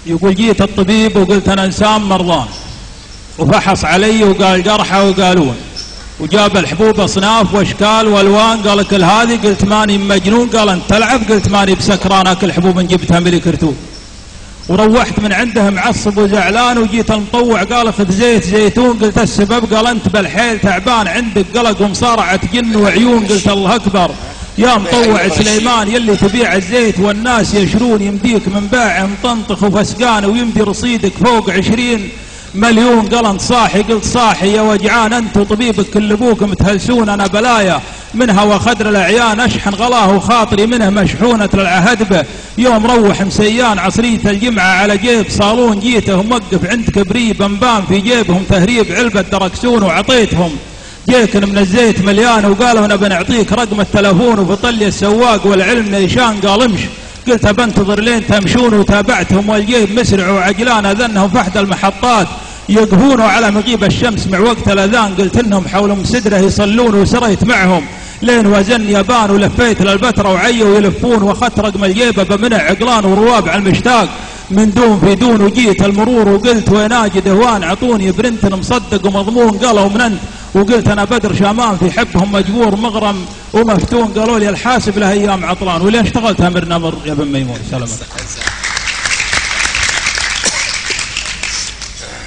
يقول جيت الطبيب وقلت أنا إنسان مرضان، وفحص علي وقال جرحى وقالون، وجاب الحبوب أصناف وأشكال وألوان، قال كل هذه، قلت ماني مجنون، قال أنت تلعب، قلت ماني بسكران أكل حبوب جبتها من كرتون. وروحت من عنده معصب وزعلان وجيت المطوع، قال خذ زيت زيتون، قلت السبب، قال أنت بالحيل تعبان عندك قلق ومصارعة جن وعيون، قلت الله أكبر يا مطوع سليمان يلي تبيع الزيت والناس يشرون، يمديك من باع مطنطخ وفسقان ويمدي رصيدك فوق 20 مليون، قال انت صاحي، قلت صاحي يا وجعان انت وطبيبك كل ابوك متهلسون، انا بلايا منها وخدر الاعيان اشحن غلاه وخاطري منه مشحونة للعهد به، يوم روح مسيان عصرية الجمعة على جيب صالون، جيته موقف عند كبري بنبان في جيبهم تهريب علبة دركسون، وعطيتهم جيكن من الزيت مليان، وقالوا انا بنعطيك رقم التلفون، وفطل لي السواق والعلم نيشان، قال امش، قلت بنتظر لين تمشون، وتابعتهم والجيب مسرع وعجلان، اذنهم في احدى المحطات يقهون على مغيب الشمس مع وقت الاذان، قلت انهم حول سدره يصلون، وسريت معهم لين وزن يابان، ولفيت للبتره وعيوا يلفون، واخذت رقم الجيبه بمنع عقلان ورواب على المشتاق من دون في دون، وجيت المرور وقلت وين اجد هوان، عطوني برنت مصدق ومضمون، قالوا من انت، وقلت انا بدر شامان في حبهم مجبور مغرم ومفتون، قالوا لي الحاسب له ايام عطلان، ولين اشتغلت امر نمر يا بن ميمون. سلامات.